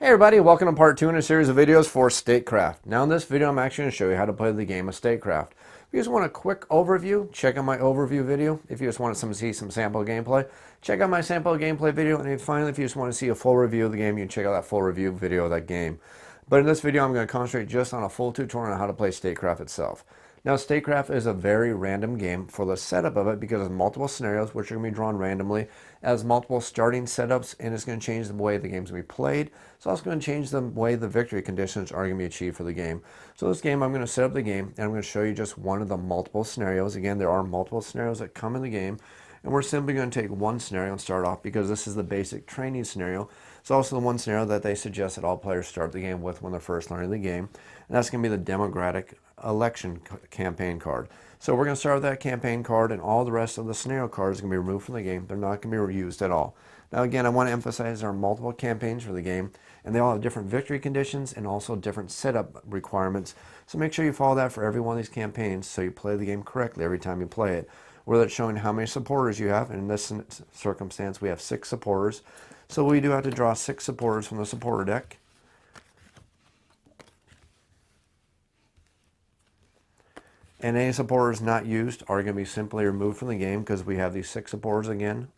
Hey everybody, welcome to part 2 in a series of videos for Statecraft. Now in this video I'm actually going to show you how to play the game of Statecraft. If you just want a quick overview, check out my overview video. If you just want to see some sample gameplay, check out my sample gameplay video. And finally, if you just want to see a full review of the game, you can check out that full review video of that game. But in this video I'm going to concentrate just on a full tutorial on how to play Statecraft itself. Now Statecraft is a very random game for the setup of it because there's multiple scenarios which are going to be drawn randomly. It has multiple starting setups and it's going to change the way the game's going to be played. It's also going to change the way the victory conditions are going to be achieved for the game. So this game I'm going to set up the game and I'm going to show you just one of the multiple scenarios. Again, there are multiple scenarios that come in the game and we're simply going to take one scenario and start off because this is the basic training scenario. It's also the one scenario that they suggest that all players start the game with when they're first learning the game, and that's going to be the democratic election campaign card. So we're going to start with that campaign card, and all the rest of the scenario cards are going to be removed from the game. They're not going to be reused at all. Now again, I want to emphasize there are multiple campaigns for the game, and they all have different victory conditions and also different setup requirements. So make sure you follow that for every one of these campaigns so you play the game correctly every time you play it. Whether it's showing how many supporters you have, and in this circumstance we have 6 supporters. So we do have to draw 6 supporters from the supporter deck. And any supporters not used are going to be simply removed from the game because we have these 6 supporters again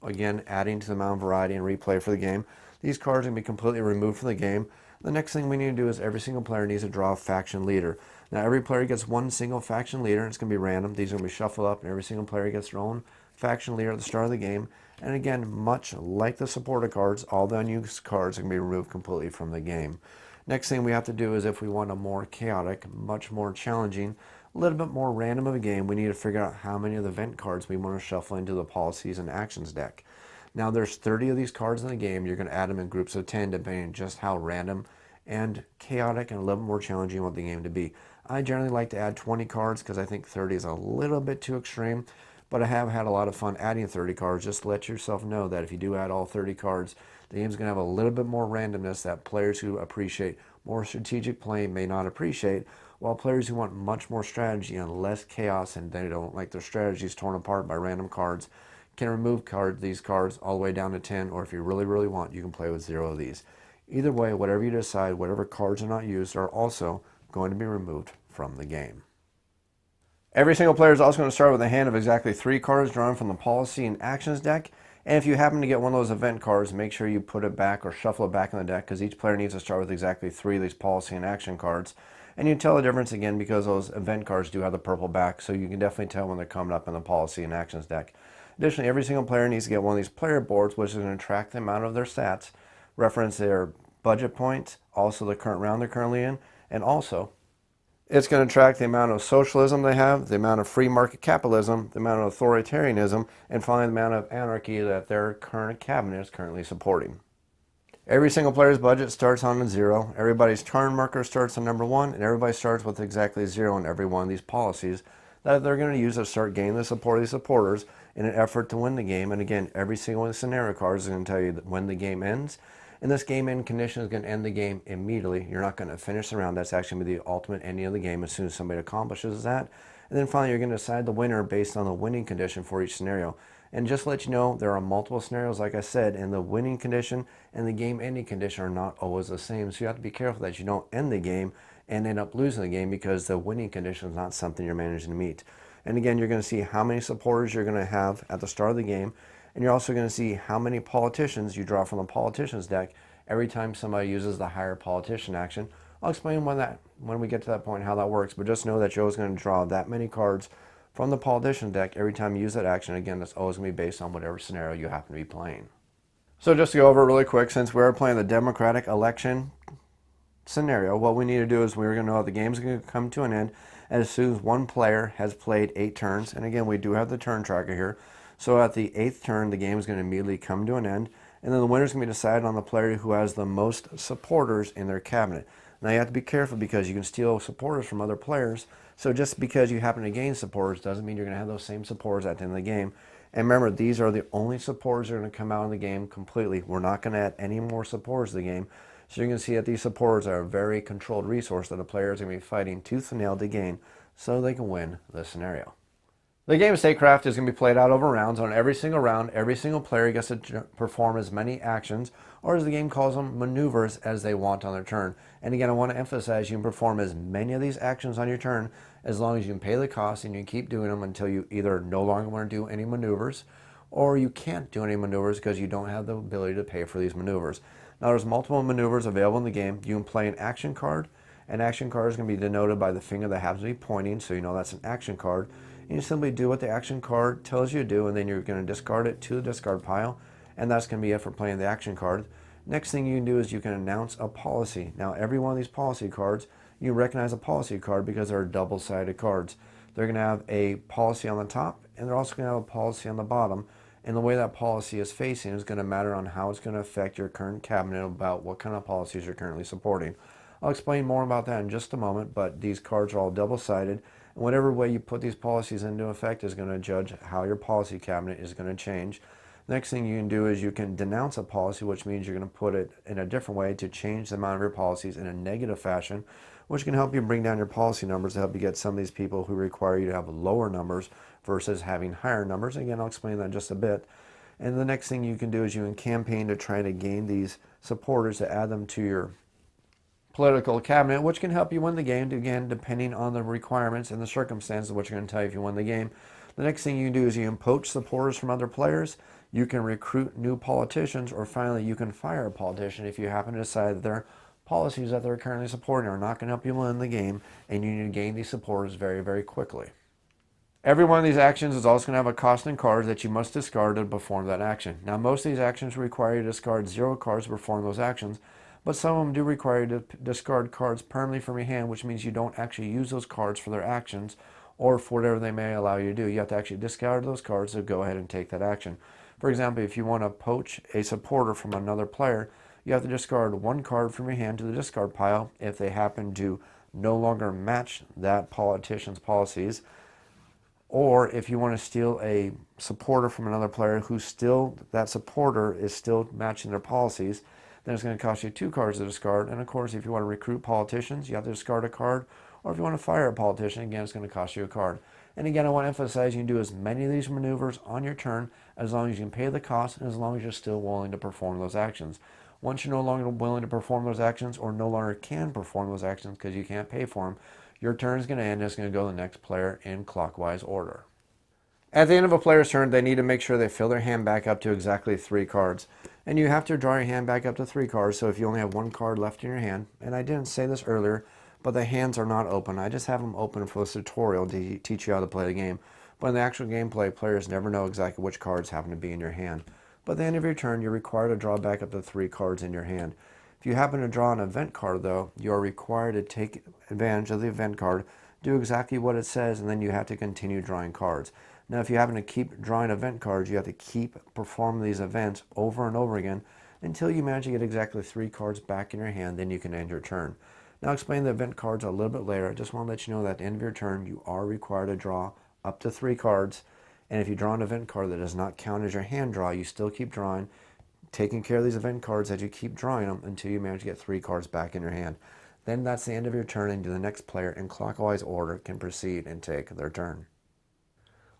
adding to the amount of variety and replay for the game. These cards are going to be completely removed from the game. The next thing we need to do is every single player needs to draw a faction leader. Now every player gets one single faction leader, and it's going to be random. These are going to be shuffled up and every single player gets their own faction leader at the start of the game. And again, much like the supporter cards, all the unused cards are going to be removed completely from the game. Next thing we have to do is if we want a more chaotic, much more challenging, a little bit more random of a game, we need to figure out how many of the event cards we want to shuffle into the policies and actions deck. Now there's 30 of these cards in the game. You're going to add them in groups of 10 depending on just how random and chaotic and a little more challenging you want the game to be. I generally like to add 20 cards because I think 30 is a little bit too extreme. But I have had a lot of fun adding 30 cards. Just to let yourself know that if you do add all 30 cards, the game's going to have a little bit more randomness that players who appreciate more strategic play may not appreciate, while players who want much more strategy and less chaos and they don't like their strategies torn apart by random cards can remove these cards all the way down to 10, or if you really want, you can play with 0 of these. Either way, whatever you decide, whatever cards are not used are also going to be removed from the game. Every single player is also going to start with a hand of exactly 3 cards drawn from the policy and actions deck. And if you happen to get one of those event cards, make sure you put it back or shuffle it back in the deck because each player needs to start with exactly 3 of these policy and action cards. And you can tell the difference again because those event cards do have the purple back, so you can definitely tell when they're coming up in the policy and actions deck. Additionally, every single player needs to get one of these player boards, which is going to track the amount of their stats, reference their budget points, also the current round they're currently in, and also it's going to track the amount of socialism they have, the amount of free market capitalism, the amount of authoritarianism, and finally the amount of anarchy that their current cabinet is currently supporting. Every single player's budget starts on a 0. Everybody's turn marker starts on number 1, and everybody starts with exactly 0 in every one of these policies that they're going to use to start gaining the support of these supporters in an effort to win the game. And again, every single one of the scenario cards is going to tell you when the game ends. And this game end condition is going to end the game immediately. You're not going to finish the round. That's actually going to be the ultimate ending of the game as soon as somebody accomplishes that. And then finally, you're going to decide the winner based on the winning condition for each scenario. And just to let you know, there are multiple scenarios, like I said, and the winning condition and the game ending condition are not always the same. So you have to be careful that you don't end the game and end up losing the game because the winning condition is not something you're managing to meet. And again, you're going to see how many supporters you're going to have at the start of the game. And you're also going to see how many politicians you draw from the politicians deck every time somebody uses the higher politician action. I'll explain when we get to that point how that works, but just know that you're always going to draw that many cards from the politician deck every time you use that action. Again, that's always going to be based on whatever scenario you happen to be playing. So just to go over it really quick, since we're playing the democratic election scenario, what we need to do is we're going to know the game's going to come to an end as soon as one player has played 8 turns. And again, we do have the turn tracker here. So at the 8th turn, the game is going to immediately come to an end. And then the winner is going to be decided on the player who has the most supporters in their cabinet. Now you have to be careful because you can steal supporters from other players. So just because you happen to gain supporters doesn't mean you're going to have those same supporters at the end of the game. And remember, these are the only supporters that are going to come out of the game completely. We're not going to add any more supporters to the game. So you're going to see that these supporters are a very controlled resource that the players are going to be fighting tooth and nail to gain so they can win the scenario. The game of Statecraft is going to be played out over rounds. On every single round, every single player gets to perform as many actions, or as the game calls them, maneuvers, as they want on their turn. And again, I want to emphasize you can perform as many of these actions on your turn as long as you can pay the cost and you keep doing them until you either no longer want to do any maneuvers or you can't do any maneuvers because you don't have the ability to pay for these maneuvers. Now, there's multiple maneuvers available in the game. You can play an action card. An action card is going to be denoted by the finger that happens to be pointing, so you know that's an action card. And you simply do what the action card tells you to do, and then you're going to discard it to the discard pile, and that's going to be it for playing the action card. Next thing you can do is you can announce a policy. Now, every one of these policy cards, you recognize a policy card because they're double-sided cards. They're going to have a policy on the top, and they're also going to have a policy on the bottom. And the way that policy is facing is going to matter on how it's going to affect your current cabinet about what kind of policies you're currently supporting. I'll explain more about that in just a moment, but these cards are all double-sided, and whatever way you put these policies into effect is going to judge how your policy cabinet is going to change. Next thing you can do is you can denounce a policy, which means you're going to put it in a different way to change the amount of your policies in a negative fashion, which can help you bring down your policy numbers to help you get some of these people who require you to have lower numbers versus having higher numbers. Again, I'll explain that in just a bit. And the next thing you can do is you can campaign to try to gain these supporters to add them to your political cabinet, which can help you win the game, again, depending on the requirements and the circumstances, which are going to tell you if you win the game. The next thing you can do is you can poach supporters from other players, you can recruit new politicians, or finally you can fire a politician if you happen to decide that their policies that they're currently supporting are not going to help you win the game, and you need to gain these supporters very, very quickly. Every one of these actions is also going to have a cost in cards that you must discard to perform that action. Now, most of these actions require you to discard 0 cards to perform those actions, but some of them do require you to discard cards permanently from your hand, which means you don't actually use those cards for their actions or for whatever they may allow you to do. You have to actually discard those cards to go ahead and take that action. For example, if you want to poach a supporter from another player, you have to discard 1 card from your hand to the discard pile if they happen to no longer match that politician's policies. Or if you want to steal a supporter from another player who still, that supporter is still matching their policies, then it's going to cost you 2 cards to discard. And of course, if you want to recruit politicians, you have to discard a card. Or if you want to fire a politician, again, it's going to cost you a card. And again, I want to emphasize you can do as many of these maneuvers on your turn as long as you can pay the cost and as long as you're still willing to perform those actions. Once you're no longer willing to perform those actions or no longer can perform those actions because you can't pay for them, your turn is going to end and it's going to go to the next player in clockwise order. At the end of a player's turn, they need to make sure they fill their hand back up to exactly 3 cards. And you have to draw your hand back up to 3 cards, so if you only have 1 card left in your hand, and I didn't say this earlier, but the hands are not open. I just have them open for this tutorial to teach you how to play the game. But in the actual gameplay, players never know exactly which cards happen to be in your hand. But at the end of your turn, you're required to draw back up to 3 cards in your hand. If you happen to draw an event card, though, you are required to take advantage of the event card, do exactly what it says, and then you have to continue drawing cards. Now, if you happen to keep drawing event cards, you have to keep performing these events over and over again until you manage to get exactly 3 cards back in your hand, then you can end your turn. Now, I'll explain the event cards a little bit later. I just want to let you know that at the end of your turn, you are required to draw up to 3 cards. And if you draw an event card that does not count as your hand draw, you still keep drawing, taking care of these event cards as you keep drawing them until you manage to get 3 cards back in your hand. Then that's the end of your turn, and the next player in clockwise order can proceed and take their turn.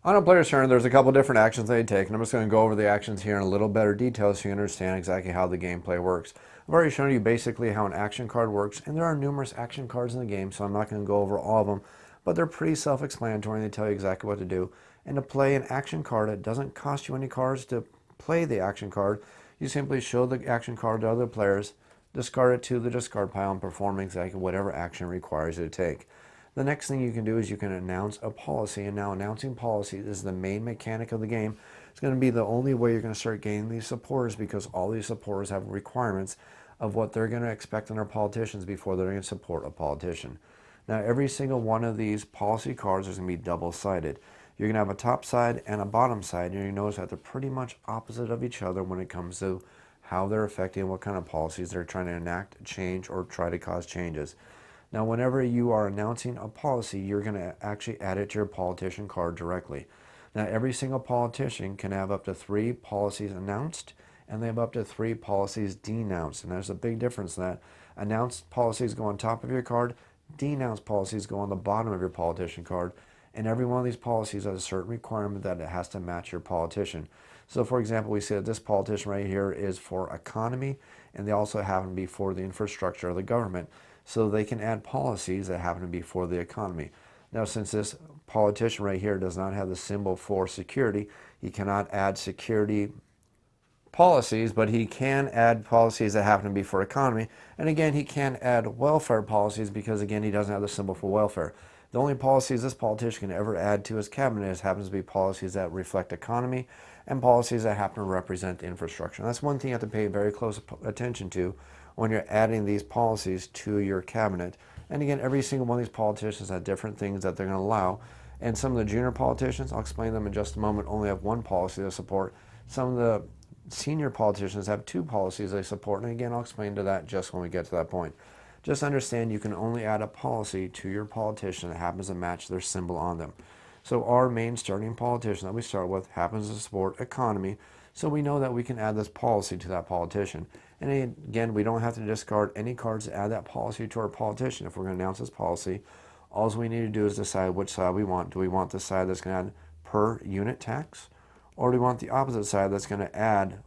On a player's turn, there's a couple different actions they take, and I'm just going to go over the actions here in a little better detail so you understand exactly how the gameplay works. I've already shown you basically how an action card works, and there are numerous action cards in the game, so I'm not going to go over all of them, but they're pretty self-explanatory and they tell you exactly what to do. And to play an action card, it doesn't cost you any cards to play the action card. You simply show the action card to other players, discard it to the discard pile, and perform exactly whatever action requires you to take. The next thing you can do is you can announce a policy, and now announcing policy is the main mechanic of the game. It's going to be the only way you're going to start gaining these supporters because all these supporters have requirements of what they're going to expect in their politicians before they're going to support a politician. Now, every single one of these policy cards is going to be double-sided. You're going to have a top side and a bottom side, and you notice that they're pretty much opposite of each other when it comes to how they're affecting what kind of policies they're trying to enact, change, or try to cause changes. Now, whenever you are announcing a policy, you're going to actually add it to your politician card directly. Now, every single politician can have up to 3 policies announced, and they have up to 3 policies denounced. And there's a big difference in that. Announced policies go on top of your card, denounced policies go on the bottom of your politician card. And every one of these policies has a certain requirement that it has to match your politician. So for example, we see that this politician right here is for economy, and they also happen to be for the infrastructure of the government. So they can add policies that happen to be for the economy. Now, since this politician right here does not have the symbol for security, he cannot add security policies, but he can add policies that happen to be for economy. And again, he can add welfare policies because, again, he doesn't have the symbol for welfare. The only policies this politician can ever add to his cabinet happens to be policies that reflect economy and policies that happen to represent infrastructure. And that's one thing you have to pay very close attention to when you're adding these policies to your cabinet. And again, every single one of these politicians have different things that they're going to allow. And some of the junior politicians, I'll explain them in just a moment, only have one policy to support. Some of the senior politicians have two policies they support. And again, I'll explain to that just when we get to that point. Just understand you can only add a policy to your politician that happens to match their symbol on them. So our main starting politician that we start with happens to support economy. So we know that we can add this policy to that politician. And again, we don't have to discard any cards to add that policy to our politician. If we're going to announce this policy, all we need to do is decide which side we want. Do we want the side that's going to add per unit tax? Or do we want the opposite side that's going to add,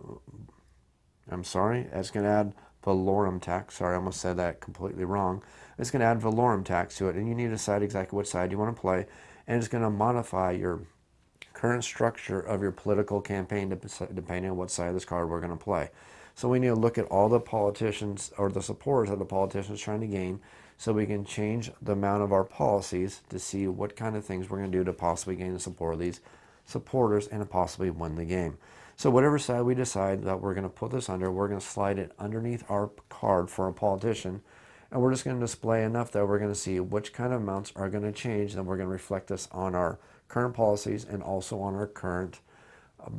it's going to add valorum tax. Sorry, I almost said that completely wrong. It's going to add valorum tax to it, and you need to decide exactly which side you want to play, and it's going to modify your current structure of your political campaign depending on what side of this card we're going to play. So we need to look at all the politicians or the supporters that the politician is trying to gain so we can change the amount of our policies to see what kind of things we're going to do to possibly gain the support of these supporters and to possibly win the game. So whatever side we decide that we're going to put this under, we're going to slide it underneath our card for a politician, and we're just going to display enough that we're going to see which kind of amounts are going to change, and we're going to reflect this on our current policies and also on our current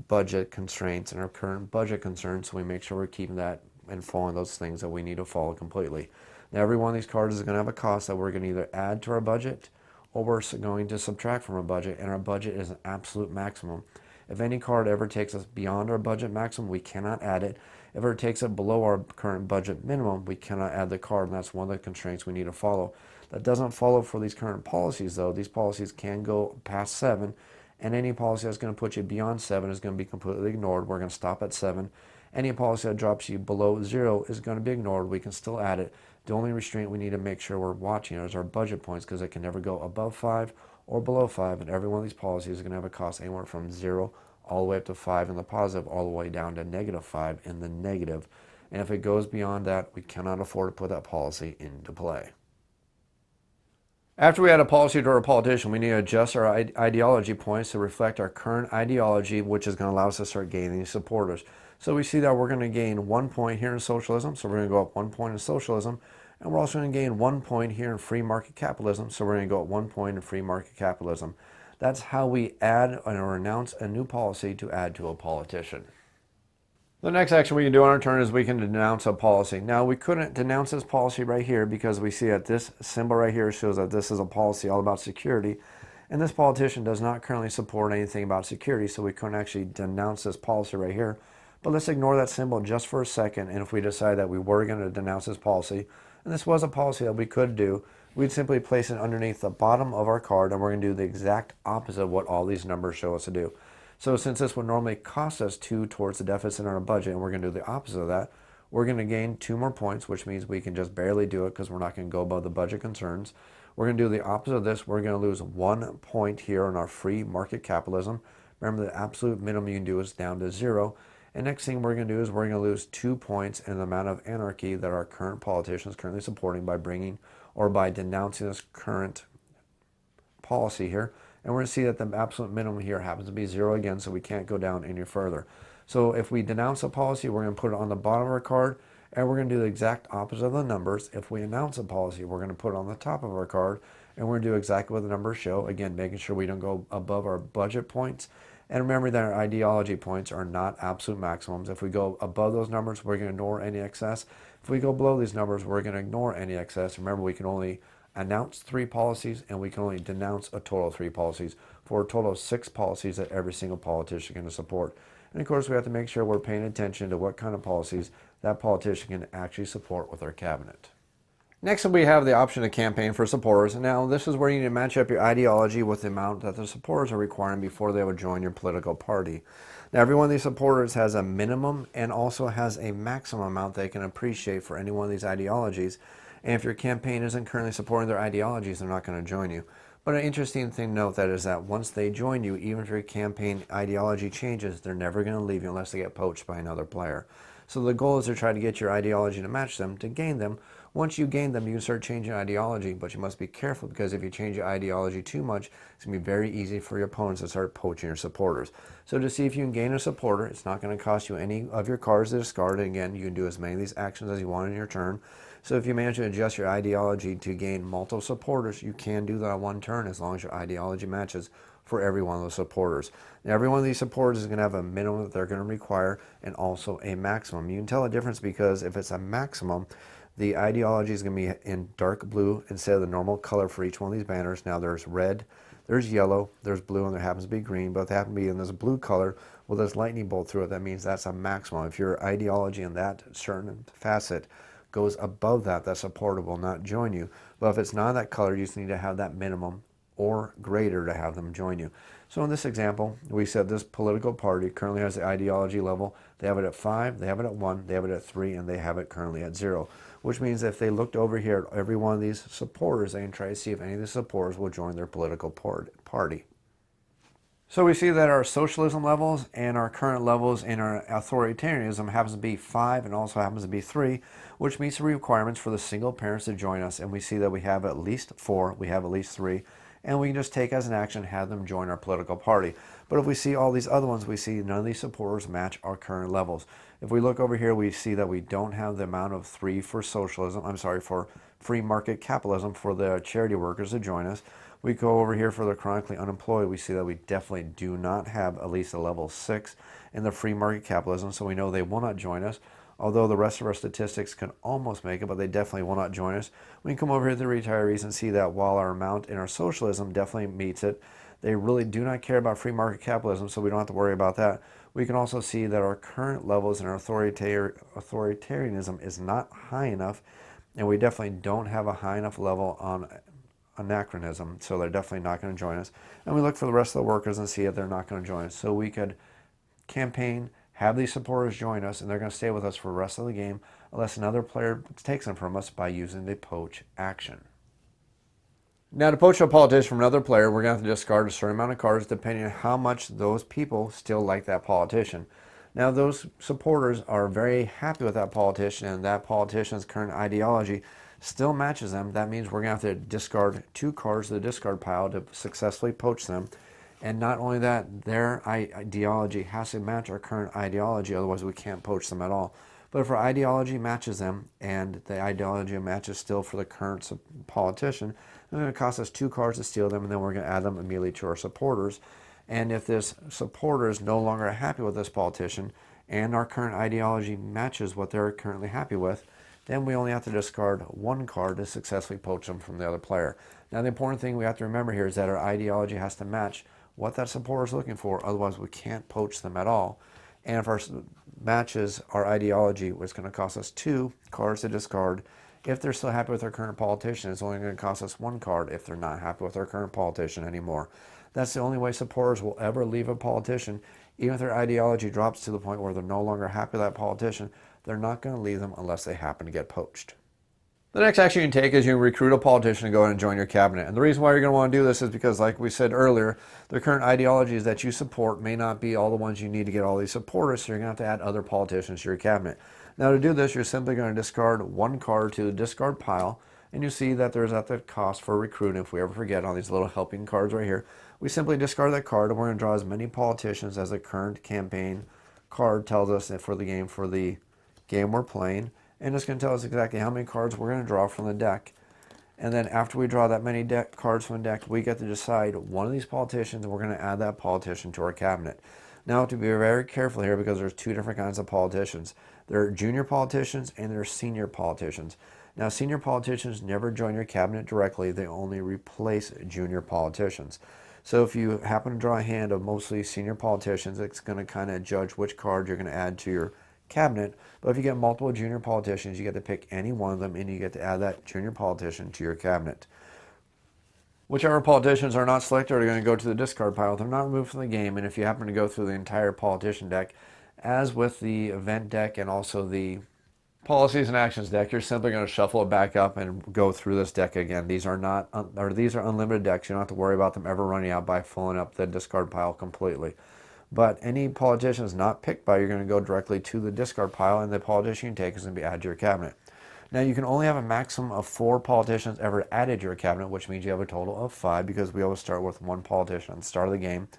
budget constraints and our current budget concerns, so we make sure we're keeping that and following those things that we need to follow completely. Now, every one of these cards is going to have a cost that we're going to either add to our budget or we're going to subtract from our budget, and our budget is an absolute maximum. If any card ever takes us beyond our budget maximum, we cannot add it. If it takes it below our current budget minimum, we cannot add the card, and that's one of the constraints we need to follow. That doesn't follow for these current policies, though. These policies can go past 7, and any policy that's going to put you beyond 7 is going to be completely ignored. We're going to stop at 7. Any policy that drops you below 0 is going to be ignored. We can still add it. The only restraint we need to make sure we're watching is our budget points, because it can never go above 5 or below 5, and every one of these policies is going to have a cost anywhere from 0 all the way up to 5 in the positive, all the way down to -5 in the negative. And if it goes beyond that, we cannot afford to put that policy into play. After we add a policy to our politician, we need to adjust our ideology points to reflect our current ideology, which is going to allow us to start gaining supporters. So we see that we're going to gain 1 point here in socialism, so we're going to go up 1 point in socialism, and we're also going to gain 1 point here in free market capitalism, so we're going to go up 1 point in free market capitalism. That's how we add or announce a new policy to add to a politician. The next action we can do on our turn is we can denounce a policy. Now, we couldn't denounce this policy right here because we see that this symbol right here shows that this is a policy all about security, and this politician does not currently support anything about security, so we couldn't actually denounce this policy right here. But let's ignore that symbol just for a second, and if we decide that we were going to denounce this policy, and this was a policy that we could do, we'd simply place it underneath the bottom of our card, and we're going to do the exact opposite of what all these numbers show us to do. So since this would normally cost us 2 towards the deficit in our budget, and we're going to do the opposite of that, we're going to gain 2 more points, which means we can just barely do it because we're not going to go above the budget concerns. We're going to do the opposite of this. We're going to lose 1 point here on our free market capitalism. Remember, the absolute minimum you can do is down to 0. And next thing we're going to do is we're going to lose 2 points in the amount of anarchy that our current politician is currently supporting by bringing or by denouncing this current policy here. And we're going to see that the absolute minimum here happens to be 0 again, so we can't go down any further. So if we denounce a policy, we're going to put it on the bottom of our card, and we're going to do the exact opposite of the numbers. If we announce a policy, we're going to put it on the top of our card, and we're going to do exactly what the numbers show, again, making sure we don't go above our budget points. And remember that our ideology points are not absolute maximums. If we go above those numbers, we're going to ignore any excess. If we go below these numbers, we're going to ignore any excess. Remember, we can only announce 3 policies, and we can only denounce a total of 3 policies for a total of 6 policies that every single politician can support. And of course, we have to make sure we're paying attention to what kind of policies that politician can actually support with our cabinet. Next, we have the option to campaign for supporters. Now, this is where you need to match up your ideology with the amount that the supporters are requiring before they would join your political party. Now, every one of these supporters has a minimum and also has a maximum amount they can appreciate for any one of these ideologies. And if your campaign isn't currently supporting their ideologies, they're not going to join you. But an interesting thing to note that is that once they join you, even if your campaign ideology changes, they're never going to leave you unless they get poached by another player. So the goal is to try to get your ideology to match them, to gain them. Once you gain them, you can start changing ideology, but you must be careful because if you change your ideology too much, it's going to be very easy for your opponents to start poaching your supporters. So to see if you can gain a supporter, it's not going to cost you any of your cards to discard. And again, you can do as many of these actions as you want in your turn. So if you manage to adjust your ideology to gain multiple supporters, you can do that on one turn as long as your ideology matches for every one of those supporters. Now, every one of these supporters is going to have a minimum that they're going to require and also a maximum. You can tell the difference because if it's a maximum, the ideology is going to be in dark blue instead of the normal color for each one of these banners. Now there's red, there's yellow, there's blue, and there happens to be green, but they happen to be in this blue color with this lightning bolt through it. That means that's a maximum. If your ideology in that certain facet goes above that, that supporter will not join you. But if it's not that color, you just need to have that minimum or greater to have them join you. So in this example, we said this political party currently has the ideology level. They have it at 5, they have it at 1, they have it at 3, and they have it currently at 0. Which means if they looked over here at every one of these supporters, they can try to see if any of the supporters will join their political party. So we see that our socialism levels and our current levels in our authoritarianism happens to be 5 and also happens to be 3, which meets the requirements for the single parents to join us. And we see that we have at least 4, we have at least 3, and we can just take as an action, have them join our political party. But if we see all these other ones, we see none of these supporters match our current levels. If we look over here, we see that we don't have the amount of 3 for socialism, for free market capitalism for the charity workers to join us. We go over here for the chronically unemployed, we see that we definitely do not have at least a level 6 in the free market capitalism, so we know they will not join us. Although the rest of our statistics can almost make it, but they definitely will not join us. We can come over here to the retirees and see that while our amount in our socialism definitely meets it, they really do not care about free market capitalism, so we don't have to worry about that. We can also see that our current levels in our authoritarianism is not high enough, and we definitely don't have a high enough level on anachronism, so they're definitely not going to join us. And we look for the rest of the workers and see if they're not going to join us. So we could campaign, have these supporters join us, and they're going to stay with us for the rest of the game unless another player takes them from us by using the poach action. Now, to poach a politician from another player, we're going to have to discard a certain amount of cards depending on how much those people still like that politician. Now, those supporters are very happy with that politician, and that politician's current ideology still matches them. That means we're going to have to discard 2 cards to the discard pile to successfully poach them. And not only that, their ideology has to match our current ideology, otherwise we can't poach them at all. But if our ideology matches them, and the ideology matches still for the current politician, it's going to cost us 2 cards to steal them, and then we're going to add them immediately to our supporters. And if this supporter is no longer happy with this politician, and our current ideology matches what they're currently happy with, then we only have to discard 1 card to successfully poach them from the other player. Now, the important thing we have to remember here is that our ideology has to match what that supporter is looking for, otherwise we can't poach them at all. And if our matches our ideology, it's going to cost us 2 cards to discard. If they're still happy with their current politician, it's only going to cost us 1 card if they're not happy with their current politician anymore. That's the only way supporters will ever leave a politician. Even if their ideology drops to the point where they're no longer happy with that politician, they're not going to leave them unless they happen to get poached. The next action you can take is you recruit a politician to go in and join your cabinet. And the reason why you're going to want to do this is because, like we said earlier, the current ideologies that you support may not be all the ones you need to get all these supporters, so you're going to have to add other politicians to your cabinet. Now, to do this, you're simply going to discard 1 card to the discard pile, and you see that there's at the cost for recruiting. If we ever forget on these little helping cards right here, we simply discard that card, and we're going to draw as many politicians as the current campaign card tells us for the game we're playing. And it's going to tell us exactly how many cards we're going to draw from the deck. And then after we draw that many cards from the deck, we get to decide one of these politicians, and we're going to add that politician to our cabinet. Now, to be very careful here, because there's 2 different kinds of politicians. There are junior politicians and there are senior politicians. Now, senior politicians never join your cabinet directly. They only replace junior politicians. So if you happen to draw a hand of mostly senior politicians, it's going to kind of judge which card you're going to add to your cabinet. But if you get multiple junior politicians, you get to pick any one of them and you get to add that junior politician to your cabinet. Whichever politicians are not selected are going to go to the discard pile. They're not removed from the game, and if you happen to go through the entire politician deck, as with the event deck and also the policies and actions deck, you're simply going to shuffle it back up and go through this deck again. These are these are unlimited decks. You don't have to worry about them ever running out by filling up the discard pile completely. But any politicians not picked by, you're going to go directly to the discard pile, and the politician you take is going to be added to your cabinet. Now, you can only have a maximum of 4 politicians ever added to your cabinet, which means you have a total of 5, because we always start with 1 politician at the start of the game.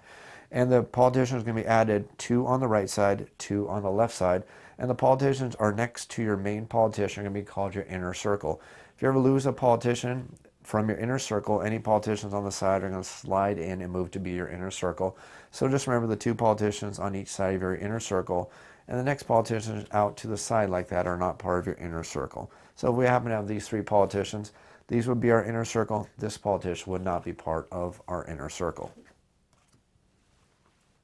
And the politician is going to be added 2 on the right side, 2 on the left side, and the politicians are next to your main politician, are going to be called your inner circle. If you ever lose a politician from your inner circle, any politicians on the side are going to slide in and move to be your inner circle. So just remember the 2 politicians on each side of your inner circle, and the next politicians out to the side like that are not part of your inner circle. So if we happen to have these 3 politicians, these would be our inner circle. This politician would not be part of our inner circle.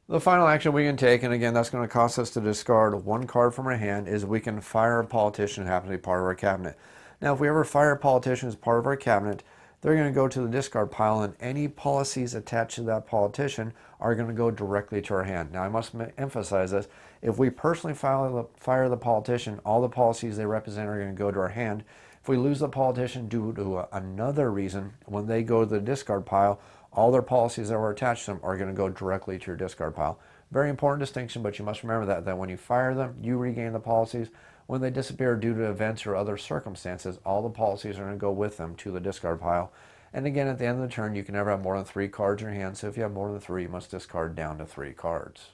The final action we can take, and again that's going to cost us to discard 1 card from our hand, is we can fire a politician who happens to be part of our cabinet. Now if we ever fire a politician as part of our cabinet, they're going to go to the discard pile, and any policies attached to that politician are going to go directly to our hand. Now I must emphasize this. If we personally fire the politician, all the policies they represent are going to go to our hand. If we lose the politician due to another reason, when they go to the discard pile, all their policies that were attached to them are going to go directly to your discard pile. Very important distinction, but you must remember that when you fire them, you regain the policies. When they disappear due to events or other circumstances, all the policies are going to go with them to the discard pile. And again, at the end of the turn, you can never have more than 3 cards in your hand, so if you have more than 3, you must discard down to 3 cards.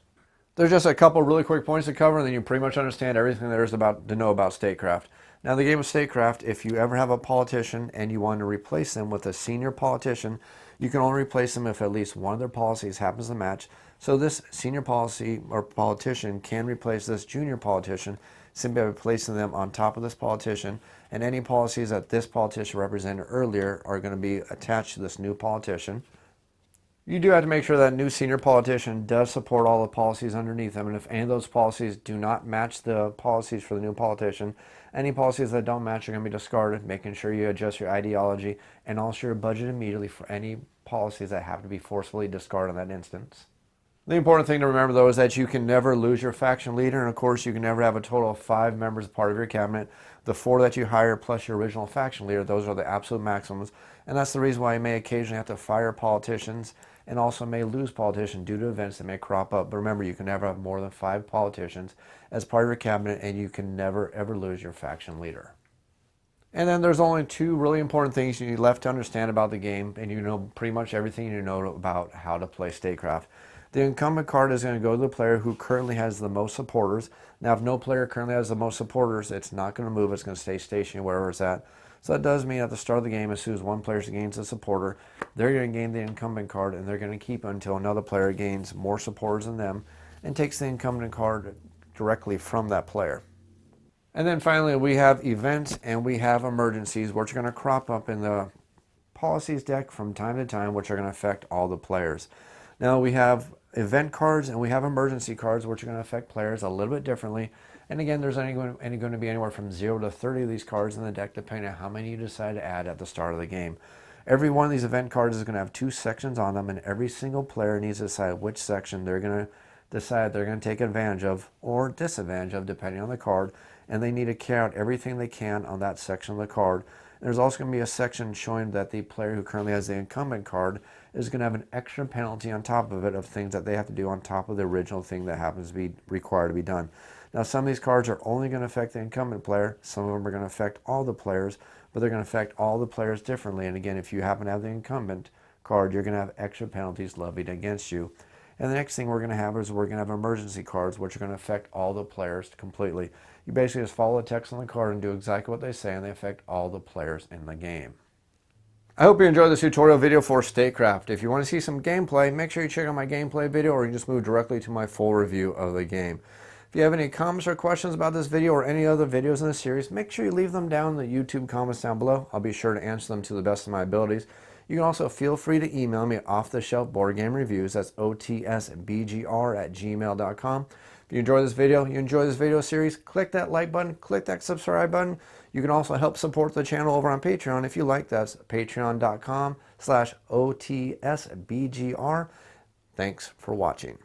There's just a couple really quick points to cover, and then you pretty much understand everything there is to know about Statecraft. Now, the game of Statecraft, if you ever have a politician and you want to replace them with a senior politician, you can only replace them if at least one of their policies happens to match. So this senior policy or politician can replace this junior politician simply by placing them on top of this politician, and any policies that this politician represented earlier are going to be attached to this new politician. You do have to make sure that new senior politician does support all the policies underneath them, and if any of those policies do not match the policies for the new politician, any policies that don't match are going to be discarded, making sure you adjust your ideology and also your budget immediately for any policies that have to be forcefully discarded in that instance. The important thing to remember, though, is that you can never lose your faction leader, and of course you can never have a total of 5 members part of your cabinet. The 4 that you hire plus your original faction leader, those are the absolute maximums, and that's the reason why you may occasionally have to fire politicians and also may lose politicians due to events that may crop up. But remember, you can never have more than 5 politicians as part of your cabinet, and you can never ever lose your faction leader. And then there's only 2 really important things you need left to understand about the game, and you know pretty much everything you know about how to play Statecraft. The Incumbent card is going to go to the player who currently has the most supporters. Now, if no player currently has the most supporters, it's not going to move. It's going to stay stationary wherever it's at. So that does mean at the start of the game, as soon as one player gains a supporter, they're going to gain the Incumbent card, and they're going to keep it until another player gains more supporters than them and takes the Incumbent card directly from that player. And then finally, we have events and we have emergencies, which are going to crop up in the policies deck from time to time, which are going to affect all the players. Now, we have event cards and we have emergency cards, which are going to affect players a little bit differently. And again, there's only going to be anywhere from 0 to 30 of these cards in the deck, depending on how many you decide to add at the start of the game. Every one of these event cards is going to have 2 sections on them, and every single player needs to decide which section they're going to decide they're going to take advantage of or disadvantage of, depending on the card. And they need to carry out everything they can on that section of the card. And there's also going to be a section showing that the player who currently has the Incumbent card is going to have an extra penalty on top of it of things that they have to do on top of the original thing that happens to be required to be done. Now, some of these cards are only going to affect the Incumbent player. Some of them are going to affect all the players, but they're going to affect all the players differently. And again, if you happen to have the Incumbent card, you're going to have extra penalties levied against you. And the next thing we're going to have is we're going to have emergency cards, which are going to affect all the players completely. You basically just follow the text on the card and do exactly what they say, and they affect all the players in the game. I hope you enjoyed this tutorial video for Statecraft. If you want to see some gameplay, make sure you check out my gameplay video, or you can just move directly to my full review of the game. If you have any comments or questions about this video or any other videos in the series, make sure you leave them down in the YouTube comments down below. I'll be sure to answer them to the best of my abilities. You can also feel free to email me at off-the-shelf board game reviews. That's otsbgr@gmail.com. If you enjoy this video, you enjoy this video series, click that like button, click that subscribe button. You can also help support the channel over on Patreon if you like. That's patreon.com/OTSBGR. Thanks for watching.